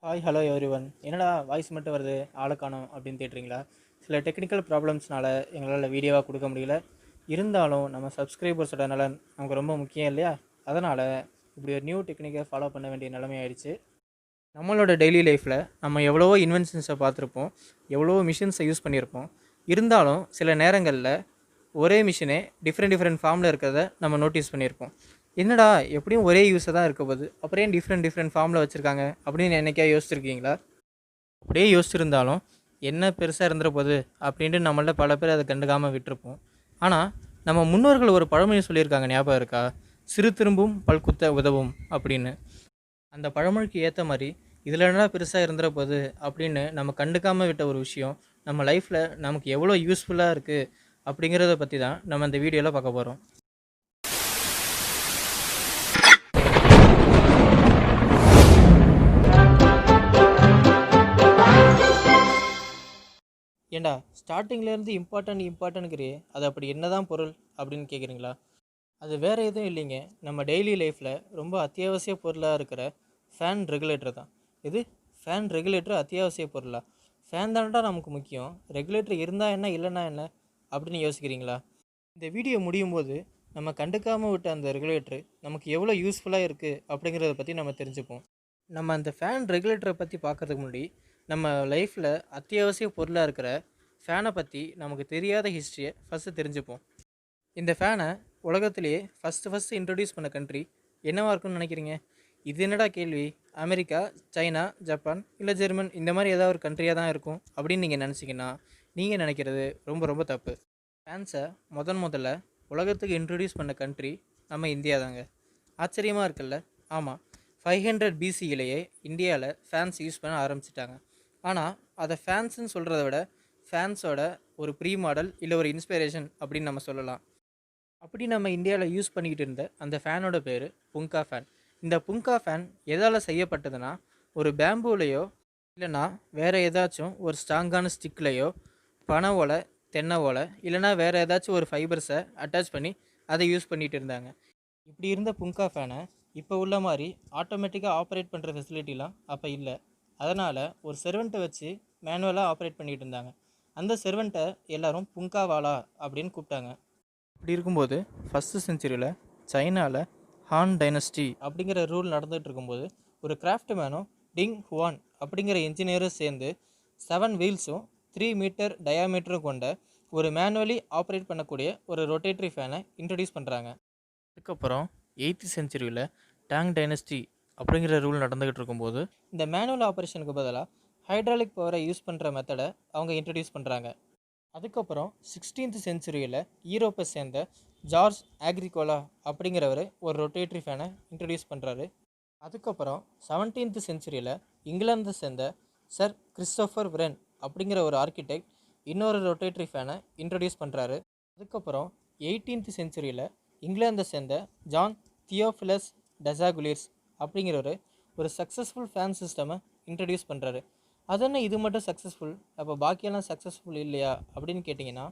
Hi hello everyone. என்னடா voice மட்டும் வருது, ஆளை காணோம் அப்படின்னு தேட்டுறீங்களா? சில டெக்னிக்கல் ப்ராப்ளம்ஸ்னால எங்களால் வீடியோவாக கொடுக்க முடியல. இருந்தாலும் நம்ம சப்ஸ்கிரைபர்ஸோட நலன் நமக்கு ரொம்ப முக்கியம் இல்லையா? அதனால் இப்படி ஒரு நியூ டெக்னிக்கை ஃபாலோ பண்ண வேண்டிய நிலைமை ஆயிடுச்சு. நம்மளோட டெய்லி லைஃப்பில் நம்ம எவ்வளவோ இன்வென்ஷன்ஸை பார்த்துருப்போம், எவ்வளவோ மிஷின்ஸை யூஸ் பண்ணியிருப்போம். இருந்தாலும் சில நேரங்களில் ஒரே மிஷினே டிஃப்ரெண்ட் டிஃப்ரெண்ட் ஃபார்மில் இருக்கிறத நம்ம நோட்டீஸ் பண்ணியிருப்போம். என்னடா எப்படியும் ஒரே யூஸை தான் இருக்க போகுது, அப்புறம் ஏன் டிஃப்ரெண்ட் டிஃப்ரெண்ட் ஃபார்மில் வச்சுருக்காங்க அப்படின்னு என்னைக்கா யோசிச்சிருக்கீங்களா? அப்படியே யோசிச்சிருந்தாலும் என்ன பெருசாக இருந்துற போகுது அப்படின்ட்டு நம்மள்ட்ட பல பேர் அதை கண்டுக்காமல் விட்டுருப்போம். ஆனால் நம்ம முன்னோர்கள் ஒரு பழமொழி சொல்லியிருக்காங்க, ஞாபகம் இருக்கா? சிறு திரும்பும் பல்குத்த உதவும் அப்படின்னு. அந்த பழமொழிக்கு ஏற்ற மாதிரி இதில் என்னடா பெருசாக இருந்துற போகுது அப்படின்னு நம்ம கண்டுக்காமல் விட்ட ஒரு விஷயம் நம்ம லைஃப்பில் நமக்கு எவ்வளோ யூஸ்ஃபுல்லாக இருக்குது அப்படிங்கிறத பற்றி தான் நம்ம இந்த வீடியோவில் பார்க்க போகிறோம். ஏண்டா ஸ்டார்டிங்லேருந்து இம்பார்ட்டன்ட்ங்கிறியே, அது அப்படி என்னதான் பொருள் அப்படின்னு கேட்குறீங்களா? அது வேறு எதுவும் இல்லைங்க, நம்ம டெய்லி லைஃப்பில் ரொம்ப அத்தியாவசிய பொருளாக இருக்கிற ஃபேன் ரெகுலேட்டர் தான். இது ஃபேன் ரெகுலேட்டர் அத்தியாவசிய பொருளா? ஃபேன் தானடா நமக்கு முக்கியம், ரெகுலேட்டர் இருந்தால் என்ன இல்லைன்னா என்ன அப்படின்னு யோசிக்கிறீங்களா? இந்த வீடியோ முடியும் போது நம்ம கண்டுக்காமல் விட்ட அந்த ரெகுலேட்டர் நமக்கு எவ்வளோ யூஸ்ஃபுல்லாக இருக்குது அப்படிங்கிறத பற்றி நம்ம தெரிஞ்சுப்போம். நம்ம அந்த ஃபேன் ரெகுலேட்டரை பற்றி பார்க்குறதுக்கு முன்னாடி நம்ம லைஃப்பில் அத்தியாவசிய பொருளாக இருக்கிற ஃபேனை பற்றி நமக்கு தெரியாத ஹிஸ்ட்ரியை ஃபஸ்ட்டு தெரிஞ்சுப்போம். இந்த ஃபேனை உலகத்திலேயே ஃபஸ்ட்டு இன்ட்ரடியூஸ் பண்ண கண்ட்ரி என்னவாக இருக்குன்னு நினைக்கிறீங்க? இது என்னடா கேள்வி? அமெரிக்கா, சைனா, ஜப்பான் இல்லை ஜெர்மன், இந்த மாதிரி ஏதாவது ஒரு கண்ட்ரியாக தான் இருக்கும் அப்படின்னு நீங்கள் நினச்சிங்கன்னா நீங்கள் நினைக்கிறது ரொம்ப ரொம்ப தப்பு. ஃபேன்ஸை முதல்ல உலகத்துக்கு இன்ட்ரடியூஸ் பண்ண கண்ட்ரி நம்ம இந்தியா தாங்க. ஆச்சரியமாக இருக்குல்ல? ஆமாம், 500 பிசியிலேயே இந்தியாவில் ஃபேன்ஸ் யூஸ் பண்ண ஆரம்பிச்சிட்டாங்க. ஆனால் அதை ஃபேன்ஸுன்னு சொல்கிறத விட ஃபேன்ஸோட ஒரு ப்ரீ மாடல் இல்லை ஒரு இன்ஸ்பிரேஷன் அப்படின்னு நம்ம சொல்லலாம். அப்படி நம்ம இந்தியாவில் யூஸ் பண்ணிக்கிட்டு இருந்த அந்த ஃபேனோட பேர் புங்கா ஃபேன். இந்த புங்கா ஃபேன் எதால் செய்யப்பட்டதுன்னா, ஒரு பேம்பூலையோ இல்லைனா வேறு ஏதாச்சும் ஒரு ஸ்ட்ராங்கான ஸ்டிக்லையோ பனை ஓலை, தென்னை ஓலை இல்லைனா வேறு ஏதாச்சும் ஒரு ஃபைபர்ஸை அட்டாச் பண்ணி அதை யூஸ் பண்ணிகிட்டு இருந்தாங்க. இப்படி இருந்த புங்கா ஃபேனை இப்போ உள்ள மாதிரி ஆட்டோமேட்டிக்காக ஆப்ரேட் பண்ணுற ஃபெசிலிட்டிலாம் அப்போ இல்லை. அதனால் ஒரு செர்வெண்ட்டை வச்சு மேனுவலாக ஆப்ரேட் பண்ணிகிட்டு இருந்தாங்க. அந்த செர்வெண்ட்டை எல்லோரும் புங்காவாலா அப்படின்னு கூப்பிட்டாங்க. இப்படி இருக்கும்போது ஃபஸ்ட்டு செஞ்சுரியில் சைனாவில் ஹான் டைனஸ்டி அப்படிங்கிற ரூல் நடந்துகிட்டு இருக்கும்போது ஒரு கிராஃப்ட் மேனும் டிங் ஹுவான் அப்படிங்கிற இன்ஜினியரும் சேர்ந்து 7 வீல்ஸும் 3 மீட்டர் டயாமீட்டரும் கொண்ட ஒரு மேனுவலி ஆப்ரேட் பண்ணக்கூடிய ஒரு ரொட்டேட்டரி ஃபேனை இன்ட்ரடியூஸ் பண்ணுறாங்க. அதுக்கப்புறம் 8th செஞ்சுரியில் டாங் டைனஸ்டி அப்படிங்கிற ரூல் நடந்துக்கிட்டு இருக்கும்போது இந்த மேனுவல் ஆப்ரேஷனுக்கு பதிலாக ஹைட்ராலிக் பவரை யூஸ் பண்ணுற மெத்தடை அவங்க இன்ட்ரடியூஸ் பண்ணுறாங்க. அதுக்கப்புறம் 16th செஞ்சுரியில் யூரோப்பை சேர்ந்த ஜார்ஜ் ஆக்ரிகோலா அப்படிங்கிறவர் ஒரு ரொட்டேட்டரி ஃபேனை இன்ட்ரடியூஸ் பண்ணுறாரு. அதுக்கப்புறம் 17th செஞ்சுரியில் இங்கிலாந்தை சேர்ந்த சர் கிறிஸ்டோஃபர் விரன் அப்படிங்கிற ஒரு ஆர்கிடெக்ட் இன்னொரு ரொட்டேட்டரி ஃபேனை இன்ட்ரடியூஸ் பண்ணுறாரு. அதுக்கப்புறம் 18th செஞ்சுரியில் இங்கிலாந்தை சேர்ந்த ஜான் தியோஃபிலஸ் டெசாகுலியர்ஸ் அப்படிங்கிறவர் ஒரு சக்ஸஸ்ஃபுல் ஃபேன் சிஸ்டமை இன்ட்ரடியூஸ் பண்ணுறாரு. அதென்ன இது மட்டும் சக்ஸஸ்ஃபுல், அப்போ பாக்கியெல்லாம் சக்ஸஸ்ஃபுல் இல்லையா அப்படின்னு கேட்டிங்கன்னா,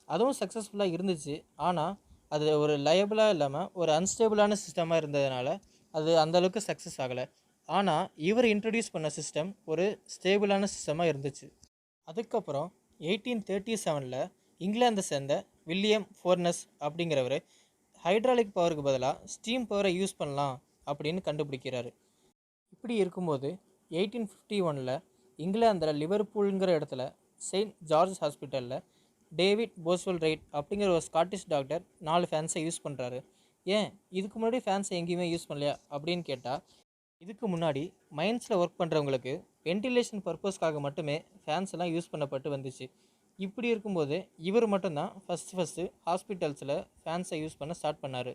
அதுவும் சக்ஸஸ்ஃபுல்லாக இருந்துச்சு. ஆனால் அது ஒரு லயபிளாக இல்லாமல் ஒரு அன்ஸ்டேபிளான சிஸ்டமாக இருந்ததுனால அது அந்தளவுக்கு சக்ஸஸ் ஆகலை. ஆனால் இவர் இன்ட்ரடியூஸ் பண்ண சிஸ்டம் ஒரு ஸ்டேபிளான சிஸ்டமாக இருந்துச்சு. அதுக்கப்புறம் 1837 இங்கிலாந்தை சேர்ந்த வில்லியம் ஃபோர்னஸ் அப்படிங்கிறவர் ஹைட்ராலிக் பவருக்கு பதிலாக ஸ்டீம் பவரை யூஸ் பண்ணலாம் அப்படின்னு கண்டுபிடிக்கிறாரு. இப்படி இருக்கும்போது 1851 இங்கிலாந்தில் லிவர்பூலுங்கிற இடத்துல செயின்ட் ஜார்ஜ் ஹாஸ்பிட்டலில் டேவிட் போஸ்வெல் ரைட் அப்படிங்கிற ஒரு ஸ்காட்டிஷ் டாக்டர் 4 ஃபேன்ஸை யூஸ் பண்ணுறாரு. ஏன் இதுக்கு முன்னாடி ஃபேன்ஸை எங்கேயுமே யூஸ் பண்ணலையா அப்படின்னு கேட்டால், இதுக்கு முன்னாடி மைன்ஸில் ஒர்க் பண்ணுறவங்களுக்கு வென்டிலேஷன் பர்பஸ்க்காக மட்டுமே ஃபேன்ஸ் எல்லாம் யூஸ் பண்ணப்பட்டு வந்துச்சு. இப்படி இருக்கும்போது இவர் மட்டும்தான் ஃபஸ்ட்டு ஹாஸ்பிட்டல்ஸில் ஃபேன்ஸை யூஸ் பண்ண ஸ்டார்ட் பண்ணார்.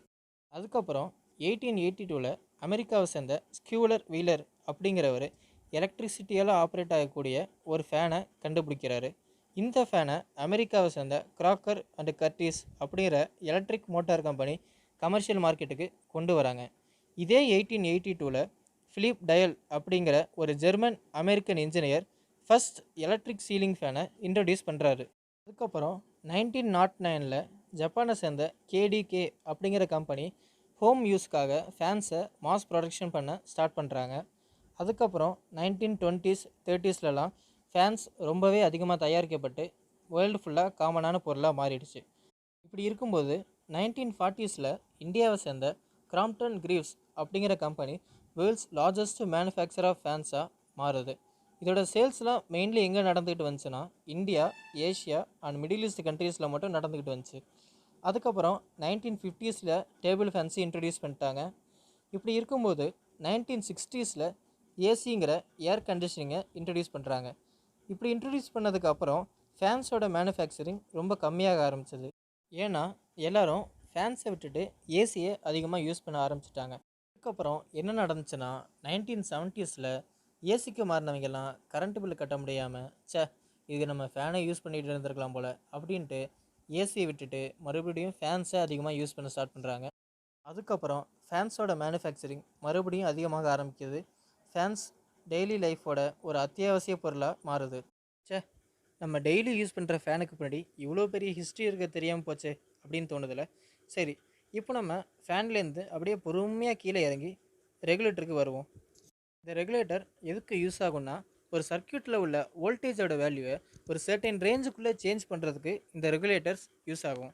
அதுக்கப்புறம் 1882 அமெரிக்காவை சேர்ந்த ஸ்கியூலர் வீலர் அப்படிங்கிறவர் எலக்ட்ரிசிட்டியால் ஆப்ரேட் ஆகக்கூடிய ஒரு ஃபேனை கண்டுபிடிக்கிறாரு. இந்த ஃபேனை அமெரிக்காவை சேர்ந்த கிராக்கர் அண்ட் கர்டிஸ் அப்படிங்கிற எலக்ட்ரிக் மோட்டார் கம்பெனி கமர்ஷியல் மார்க்கெட்டுக்கு கொண்டு வராங்க. இதே 1882 ஃபிலிப் டயல் அப்படிங்கிற ஒரு German American engineer first electric ceiling ஃபேனை இன்ட்ரடியூஸ் பண்ணுறாரு. அதுக்கப்புறம் 1909 ஜப்பானை சேர்ந்த கேடிகே அப்படிங்கிற கம்பெனி ஹோம் யூஸ்க்காக ஃபேன்ஸை மாஸ் ப்ரொடக்ஷன் பண்ண ஸ்டார்ட் பண்ணுறாங்க. அதுக்கப்புறம் 1920s 30ஸ்லலாம் ஃபேன்ஸ் ரொம்பவே அதிகமாக தயாரிக்கப்பட்டு வேர்ல்டு ஃபுல்லாக காமனான பொருளாக மாறிடுச்சு. இப்படி இருக்கும்போது 1940ஸ்ல இந்தியாவை சேர்ந்த கிராம்ப்டன் கிரீவ்ஸ் அப்படிங்கிற company world's largest manufacture of ஃபேன்ஸாக மாறுது. இதோட சேல்ஸ்லாம் மெயின்லி எங்கே நடந்துக்கிட்டு வந்துச்சுன்னா India, Asia and Middle East கண்ட்ரீஸில் மட்டும் நடந்துக்கிட்டு வந்துச்சு. அதுக்கப்புறம் 1950ஸ்ல டேபிள் ஃபேன்ஸி இன்ட்ரடியூஸ் பண்ணிட்டாங்க. இப்படி இருக்கும்போது 1960ஸ்ல ஏசிங்கிற ஏர் கண்டிஷனிங்கை இன்ட்ரடியூஸ் பண்ணுறாங்க. இப்படி இன்ட்ரடியூஸ் பண்ணதுக்கப்புறம் ஃபேன்ஸோட மேனுஃபேக்சரிங் ரொம்ப கம்மியாக ஆரம்பிச்சது. ஏன்னா எல்லாரும் ஃபேன்ஸை விட்டுட்டு ஏசியை அதிகமாக யூஸ் பண்ண ஆரம்பிச்சிட்டாங்க. அதுக்கப்புறம் என்ன நடந்துச்சுன்னா 1970ஸ்ல ஏசிக்கு மாறினவங்கெல்லாம் கரண்ட் பில் கட்ட முடியாமல் இது நம்ம ஃபேனை யூஸ் பண்ணிட்டு இருந்திருக்கலாம் போல் அப்படின்ட்டு ஏசியை விட்டுட்டு மறுபடியும் ஃபேன்ஸை அதிகமாக யூஸ் பண்ண ஸ்டார்ட் பண்ணுறாங்க. அதுக்கப்புறம் ஃபேன்ஸோட மேனுஃபேக்சரிங் மறுபடியும் அதிகமாக ஆரம்பிக்குது. ஃபேன்ஸ் டெய்லி லைஃபோட ஒரு அத்தியாவசிய பொருளாக மாறுது. நம்ம டெய்லி யூஸ் பண்ணுற ஃபேனுக்கு பின்னாடி இவ்வளோ பெரிய ஹிஸ்ட்ரி இருக்க தெரியாமல் போச்சே அப்படின்னு தோணுதில்ல. சரி, இப்போ நம்ம ஃபேன்லேருந்து அப்படியே பொறுமையாக கீழே இறங்கி ரெகுலேட்டருக்கு வருவோம். இந்த ரெகுலேட்டர் எதுக்கு யூஸ் ஆகும்னா, ஒரு சர்க்யூட்டில் உள்ள வோல்டேஜோட வேல்யூவை ஒரு சர்டைன் ரேஞ்சுக்குள்ளே சேஞ்ச் பண்ணுறதுக்கு இந்த ரெகுலேட்டர்ஸ் யூஸ் ஆகும்.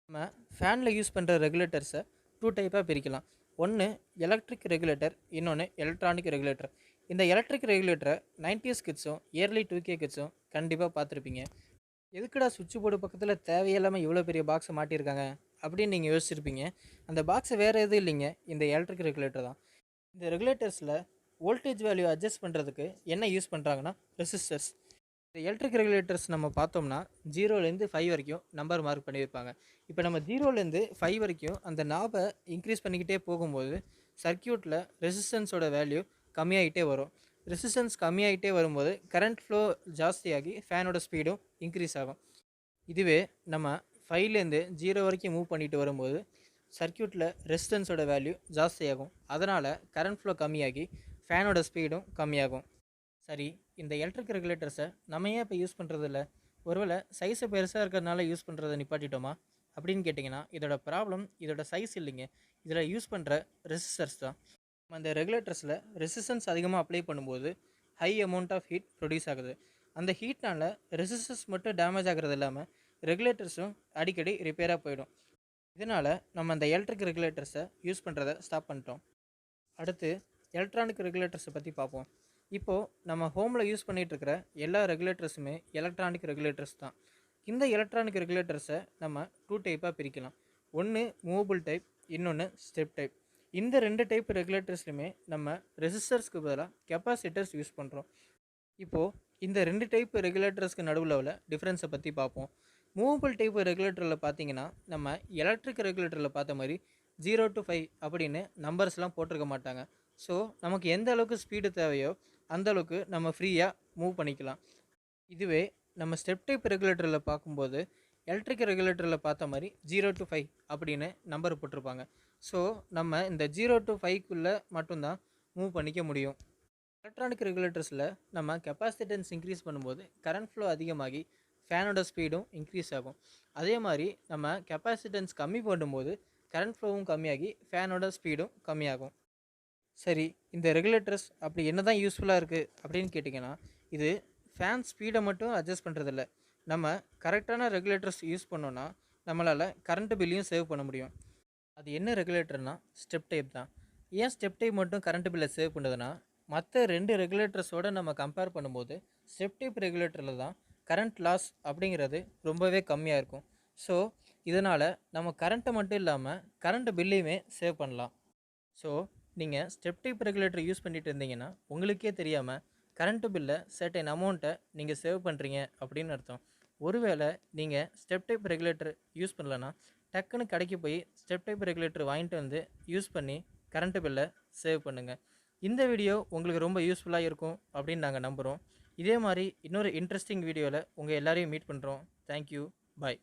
நம்ம ஃபேனில் யூஸ் பண்ணுற ரெகுலேட்டர்ஸை 2 டைப்பாக பிரிக்கலாம். ஒன்று எலக்ட்ரிக் ரெகுலேட்டர், இன்னொன்று எலக்ட்ரானிக் ரெகுலேட்டர். இந்த எலக்ட்ரிக் ரெகுலேட்டரை 90s கிட்ஸும் இயர்லி 2K கிட்ஸும் கண்டிப்பாக பார்த்துருப்பீங்க. எதுக்குடா சுவிட்ச் போர்டு பக்கத்தில் தேவையில்லாமல் இவ்வளோ பெரிய பாக்ஸை மாட்டியிருக்காங்க அப்படின்னு நீங்கள் யோசிச்சிருப்பீங்க. அந்த பாக்ஸை வேறு எதுவும் இல்லைங்க, இந்த எலக்ட்ரிக் ரெகுலேட்டர் தான். இந்த ரெகுலேட்டர்ஸில் வோல்டேஜ் வேல்யூ அட்ஜஸ்ட் பண்ணுறதுக்கு என்ன யூஸ் பண்ணுறாங்கன்னா ரெசிஸ்டர்ஸ். இந்த எலக்ட்ரிக் ரெகுலேட்டர்ஸ் நம்ம பார்த்தோம்னா 0லேருந்து 5 வரைக்கும் நம்பர் மார்க் பண்ணியிருப்பாங்க. இப்போ நம்ம 0லேருந்து 5 வரைக்கும் அந்த நாபை இன்க்ரீஸ் பண்ணிக்கிட்டே போகும்போது சர்க்யூட்டில் ரெசிஸ்டன்ஸோட வேல்யூ கம்மியாகிட்டே வரும். ரெசிஸ்டன்ஸ் கம்மியாகிட்டே வரும்போது கரண்ட் ஃப்ளோ ஜாஸ்தியாகி ஃபேனோட ஸ்பீடும் இன்க்ரீஸ் ஆகும். இதுவே நம்ம 5லேருந்து 0 வரைக்கும் மூவ் பண்ணிட்டு வரும்போது சர்க்யூட்டில் ரெசிஸ்டன்ஸோட வேல்யூ ஜாஸ்தியாகும். அதனால் கரண்ட் ஃப்ளோ கம்மியாகி ஃபேனோட ஸ்பீடும் கம்மியாகும். சரி, இந்த எலக்ட்ரிக் ரெகுலேட்டர்ஸை நம்ம ஏன் இப்போ யூஸ் பண்ணுறதில்ல? ஒருவேளை சைஸை பெருசாக இருக்கிறதுனால யூஸ் பண்ணுறதை நிப்பாட்டிட்டோமா அப்படின்னு கேட்டிங்கன்னா, இதோட ப்ராப்ளம் இதோட சைஸ் இல்லைங்க, இதில் யூஸ் பண்ணுற ரெசிஸ்டர்ஸ் தான். அந்த ரெகுலேட்டர்ஸில் ரெசிஸ்டன்ஸ் அதிகமாக அப்ளை பண்ணும்போது high amount of heat produce ஆகுது. அந்த ஹீட்னால் ரெசிஸ்டன்ஸ் மட்டும் டேமேஜ் ஆகிறது இல்லாமல் ரெகுலேட்டர்ஸும் அடிக்கடி ரிப்பேராக போயிடும். இதனால் நம்ம அந்த எலக்ட்ரிக் ரெகுலேட்டர்ஸை யூஸ் பண்ணுறதை ஸ்டாப் பண்ணிட்டோம். அடுத்து எலக்ட்ரானிக் ரெகுலேட்டர்ஸை பற்றி பார்ப்போம். இப்போது நம்ம ஹோமில் யூஸ் பண்ணிகிட்ருக்கிற எல்லா ரெகுலேட்டர்ஸுமே எலக்ட்ரானிக் ரெகுலேட்டர்ஸ் தான். இந்த எலக்ட்ரானிக் ரெகுலேட்டர்ஸை நம்ம 2 டைப்பாக பிரிக்கலாம். ஒன்று மூவபிள் டைப், இன்னொன்று ஸ்டெப் டைப். இந்த 2 டைப் ரெகுலேட்டர்ஸ்லையுமே நம்ம ரெசிஸ்டர்ஸ்க்கு பதிலாக கெப்பாசிட்டர்ஸ் யூஸ் பண்ணுறோம். இப்போது இந்த 2 டைப் ரெகுலேட்டர்ஸ்க்கு நடுவில் உள்ள டிஃப்ரென்ஸை பற்றி பார்ப்போம். மூவபிள் டைப் ரெகுலேட்டரில் பார்த்தீங்கன்னா நம்ம எலக்ட்ரிக் ரெகுலேட்டரில் பார்த்த மாதிரி 0 to 5 அப்படின்னு நம்பர்ஸ்லாம் போட்டிருக்க மாட்டாங்க. ஸோ நமக்கு எந்த அளவுக்கு ஸ்பீடு தேவையோ அந்த அளவுக்கு நம்ம ஃப்ரீயாக மூவ் பண்ணிக்கலாம். இதுவே நம்ம ஸ்டெப் டைப் ரெகுலேட்டரில் பார்க்கும்போது எலக்ட்ரிக் ரெகுலேட்டரில் பார்த்த மாதிரி 0 to 5 அப்படின்னு நம்பர் போட்டிருப்பாங்க. ஸோ நம்ம இந்த 0 to 5க்குள்ளே மட்டும்தான் மூவ் பண்ணிக்க முடியும். எலக்ட்ரானிக் ரெகுலேட்டர்ஸில் நம்ம கெப்பாசிட்டன்ஸ் இன்க்ரீஸ் பண்ணும்போது கரண்ட் ஃப்ளோ அதிகமாகி ஃபேனோட ஸ்பீடும் இன்க்ரீஸ் ஆகும். அதே மாதிரி நம்ம கெப்பாசிட்டன்ஸ் கம்மி பண்ணும்போது கரண்ட் ஃப்ளோவும் கம்மியாகி ஃபேனோட ஸ்பீடும் கம்மியாகும். சரி, இந்த ரெகுலேட்டர்ஸ் அப்படி என்ன தான் யூஸ்ஃபுல்லாக இருக்குது அப்படின்னு கேட்டிங்கன்னா, இது ஃபேன் ஸ்பீடை மட்டும் அட்ஜஸ்ட் பண்ணுறதில்ல. நம்ம கரெக்டான ரெகுலேட்டர்ஸ் யூஸ் பண்ணோன்னா நம்மளால் கரண்ட் பில்லையும் சேவ் பண்ண முடியும். அது என்ன ரெகுலேட்டர்னா ஸ்டெப் டைப் தான். ஏன் ஸ்டெப் டைப் மட்டும் கரண்ட் பில்லை சேவ் பண்ணுதுன்னா, மற்ற 2 ரெகுலேட்டர்ஸோடு நம்ம கம்பேர் பண்ணும்போது ஸ்டெப் டைப் ரெகுலேட்டரில் தான் கரண்ட் லாஸ் அப்படிங்கிறது ரொம்பவே கம்மியாக இருக்கும். ஸோ இதனால் நம்ம கரண்ட்டை மட்டும் இல்லாமல் கரண்ட் பில்லையுமே சேவ் பண்ணலாம். ஸோ நீங்கள் ஸ்டெப் டைப் ரெகுலேட்டர் யூஸ் பண்ணிட்டு இருந்தீங்கன்னா உங்களுக்கே தெரியாமல் கரண்ட் பில்லை சர்டைன் அமௌண்ட்டை நீங்கள் சேவ் பண்ணுறீங்க அப்படின்னு அர்த்தம். ஒருவேளை நீங்கள் ஸ்டெப் டைப் ரெகுலேட்டர் யூஸ் பண்ணலன்னா டக்குன்னு கடைக்கு போய் ஸ்டெப் டைப் ரெகுலேட்டர் வாங்கிட்டு வந்து யூஸ் பண்ணி கரண்ட் பில்லை சேவ் பண்ணுங்கள். இந்த வீடியோ உங்களுக்கு ரொம்ப யூஸ்ஃபுல்லாக இருக்கும் அப்படின்னு நாங்கள் நம்புகிறோம். இதே மாதிரி இன்னொரு இன்ட்ரெஸ்டிங் வீடியோவில் உங்கள் எல்லாரையும் மீட் பண்ணுறோம். தேங்க்யூ, பாய்.